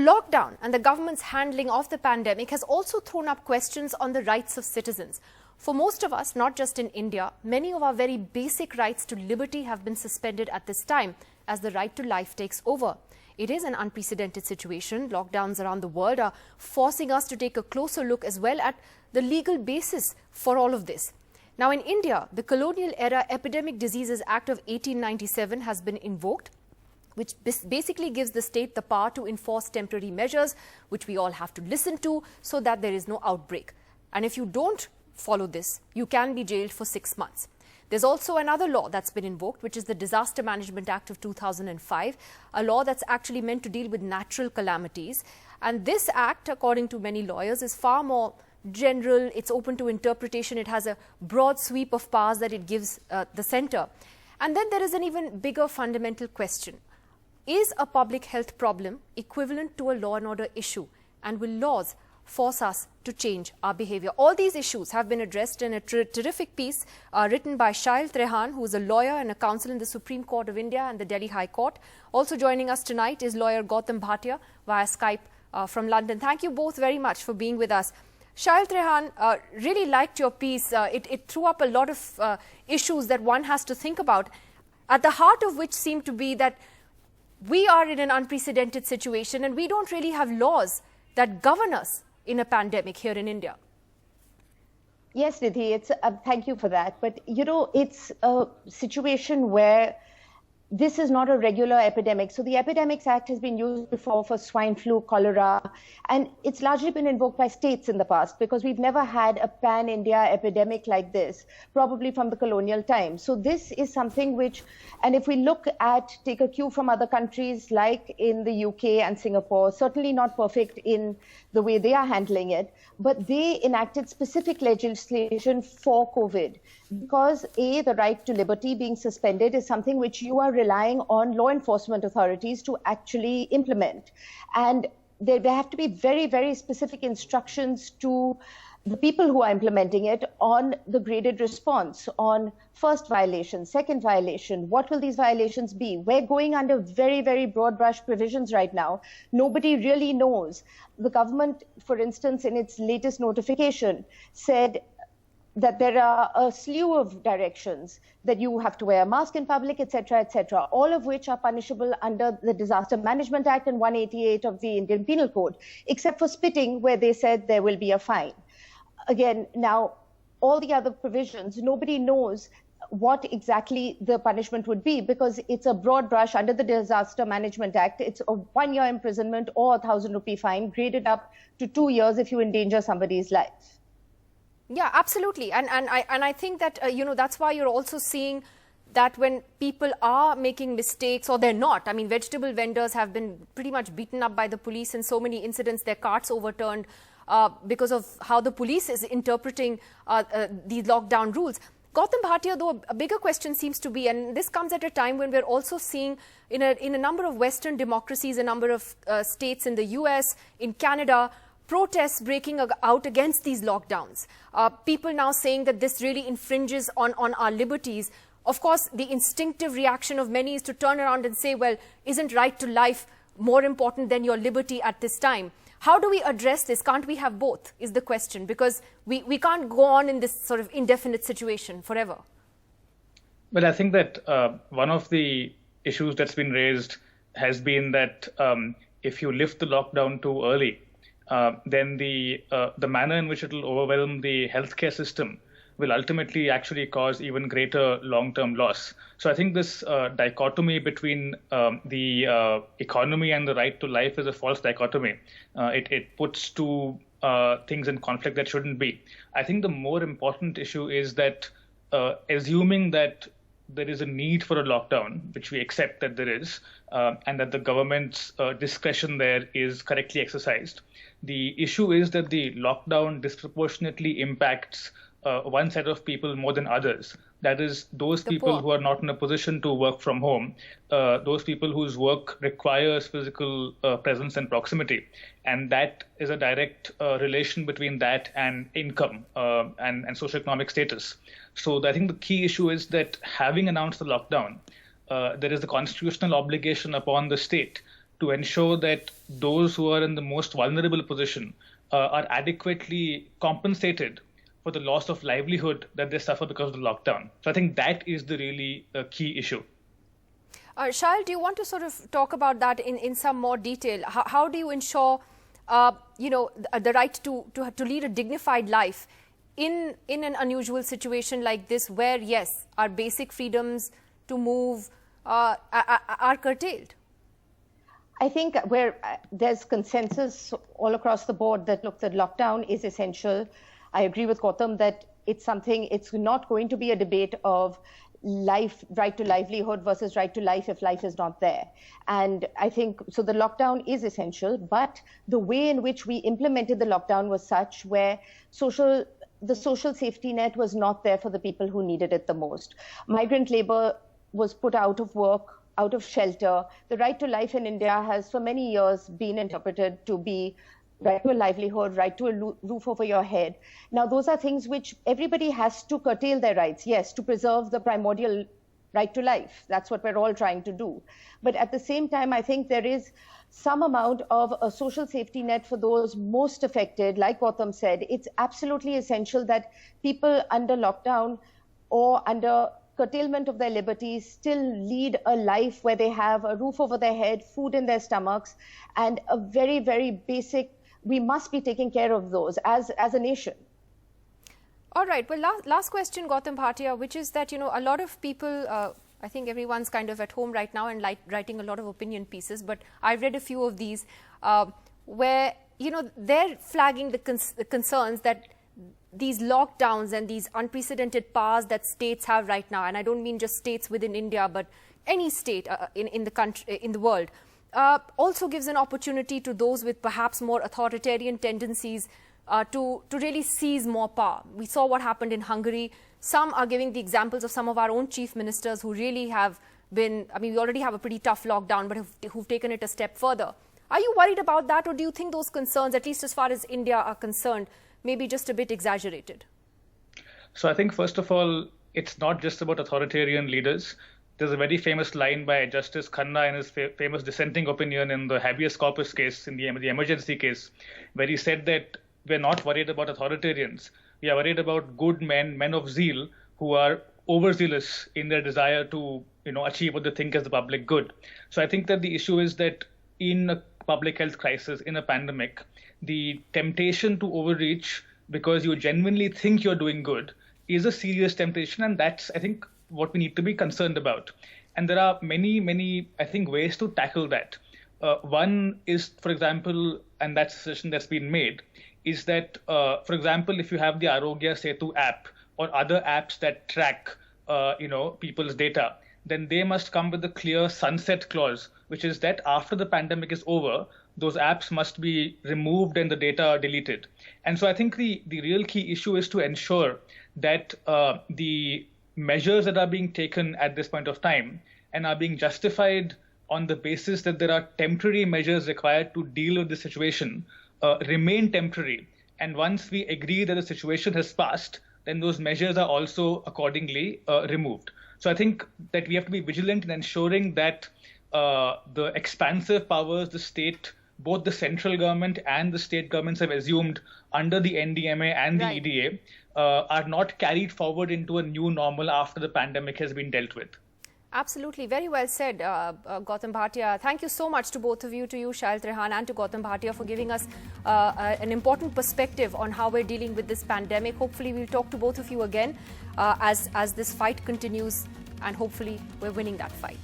lockdown and the government's handling of the pandemic has also thrown up questions on the rights of citizens. For most of us, not just in India, many of our very basic rights to liberty have been suspended at this time as the right to life takes over. It is an unprecedented situation. Lockdowns around the world are forcing us to take a closer look as well at the legal basis for all of this. Now, in India, the Colonial Era Epidemic Diseases Act of 1897 has been invoked, which basically gives the state the power to enforce temporary measures, which we all have to listen to so that there is no outbreak. And if you don't follow this, you can be jailed for 6 months. There's also another law that's been invoked, which is the Disaster Management Act of 2005, a law that's actually meant to deal with natural calamities. And this act, according to many lawyers, is far more general. It's open to interpretation. It has a broad sweep of powers that it gives the centre. And then there is an even bigger fundamental question. Is a public health problem equivalent to a law and order issue? And will laws force us to change our behavior? All these issues have been addressed in a terrific piece written by Shail Trehan, who is a lawyer and a counsel in the Supreme Court of India and the Delhi High Court. Also joining us tonight is lawyer Gautam Bhatia via Skype from London. Thank you both very much for being with us. Shail Trehan, really liked your piece. It threw up a lot of issues that one has to think about, at the heart of which seem to be that we are in an unprecedented situation and we don't really have laws that govern us in a pandemic here in India. Yes, Nidhi, thank you for that. But, it's a situation where this is not a regular epidemic. So the Epidemics Act has been used before for swine flu, cholera, and it's largely been invoked by states in the past because we've never had a pan-India epidemic like this, probably from the colonial times. So this is something which, and if we take a cue from other countries like in the UK and Singapore, certainly not perfect in the way they are handling it, but they enacted specific legislation for COVID because the right to liberty being suspended is something which you are relying on law enforcement authorities to actually implement. And there have to be very, very specific instructions to the people who are implementing it on the graded response, on first violation, second violation, what will these violations be? We're going under very, very broad brush provisions right now. Nobody really knows. The government, for instance, in its latest notification said that there are a slew of directions that you have to wear a mask in public, etc., all of which are punishable under the Disaster Management Act and 188 of the Indian Penal Code, except for spitting, where they said there will be a fine. Again, now, all the other provisions, nobody knows what exactly the punishment would be because it's a broad brush under the Disaster Management Act. It's a 1 year imprisonment or a 1,000 rupee fine, graded up to 2 years if you endanger somebody's life. Yeah, absolutely. And I think that, that's why you're also seeing that when people are making mistakes or they're not. I mean, vegetable vendors have been pretty much beaten up by the police in so many incidents, their carts overturned because of how the police is interpreting these lockdown rules. Gautam Bhatia, though, a bigger question seems to be, and this comes at a time when we're also seeing in a number of Western democracies, a number of states in the US, in Canada, protests breaking out against these lockdowns. People now saying that this really infringes on our liberties. Of course, the instinctive reaction of many is to turn around and say, well, isn't right to life more important than your liberty at this time? How do we address this? Can't we have both, is the question, because we can't go on in this sort of indefinite situation forever. Well, I think that one of the issues that's been raised has been that if you lift the lockdown too early, then the manner in which it will overwhelm the healthcare system will ultimately actually cause even greater long-term loss. So I think this dichotomy between the economy and the right to life is a false dichotomy. It puts two things in conflict that shouldn't be. I think the more important issue is that assuming that there is a need for a lockdown, which we accept that there is, and that the government's discretion there is correctly exercised. The issue is that the lockdown disproportionately impacts one set of people more than others. That is, those people who are not in a position to work from home, those people whose work requires physical presence and proximity. And that is a direct relation between that and income and socioeconomic status. So I think the key issue is that having announced the lockdown, there is the constitutional obligation upon the state to ensure that those who are in the most vulnerable position are adequately compensated for the loss of livelihood that they suffer because of the lockdown. So I think that is the really key issue. Shail, do you want to sort of talk about that in some more detail? How do you ensure, the right to lead a dignified life in an unusual situation like this, where yes, our basic freedoms to move are curtailed? I think where there's consensus all across the board that, look, the lockdown is essential. I agree with Gautam that it's not going to be a debate of right to livelihood versus right to life if life is not there. And I think, so the lockdown is essential, but the way in which we implemented the lockdown was such where the social safety net was not there for the people who needed it the most. Migrant labor was put out of work, out of shelter. The right to life in India has for many years been interpreted to be right to a livelihood, right to a roof over your head. Now, those are things which everybody has to curtail their rights, yes, to preserve the primordial right to life. That's what we're all trying to do. But at the same time, I think there is some amount of a social safety net for those most affected. Like Gautam said, it's absolutely essential that people under lockdown or under curtailment of their liberties still lead a life where they have a roof over their head, food in their stomachs, and a very, very basic, we must be taking care of those as a nation. All right. Well, last question, Gautam Bhatia, which is that, a lot of people, I think everyone's kind of at home right now and writing a lot of opinion pieces, but I've read a few of these where, they're flagging the concerns that these lockdowns and these unprecedented powers that states have right now, and I don't mean just states within India, but any state in the country, in the world, also gives an opportunity to those with perhaps more authoritarian tendencies to really seize more power. We saw what happened in Hungary. Some are giving the examples of some of our own chief ministers who really have been, we already have a pretty tough lockdown, but who've taken it a step further. Are you worried about that, or do you think those concerns, at least as far as India are concerned, may be just a bit exaggerated? So I think, first of all, it's not just about authoritarian leaders. There's a very famous line by Justice Khanna in his famous dissenting opinion in the habeas corpus case, in the emergency case, where he said that we're not worried about authoritarians. We are worried about good men of zeal, who are overzealous in their desire to, achieve what they think is the public good. So I think that the issue is that in a public health crisis, in a pandemic, the temptation to overreach because you genuinely think you're doing good is a serious temptation, and that's, I think, what we need to be concerned about. And there are many, I think, ways to tackle that. One is, for example, and that's a decision that's been made, is that, for example, if you have the Arogya Setu app or other apps that track, people's data, then they must come with a clear sunset clause, which is that after the pandemic is over, those apps must be removed and the data deleted. And so I think the real key issue is to ensure that the measures that are being taken at this point of time and are being justified on the basis that there are temporary measures required to deal with the situation remain temporary. And once we agree that the situation has passed, then those measures are also accordingly removed. So I think that we have to be vigilant in ensuring that the expansive powers both the central government and the state governments have assumed under the NDMA and the EDA are not carried forward into a new normal after the pandemic has been dealt with. Absolutely. Very well said, Gautam Bhatia. Thank you so much to both of you, to you, Shail Trehan, and to Gautam Bhatia, for giving us an important perspective on how we're dealing with this pandemic. Hopefully, we'll talk to both of you again as this fight continues, and hopefully, we're winning that fight.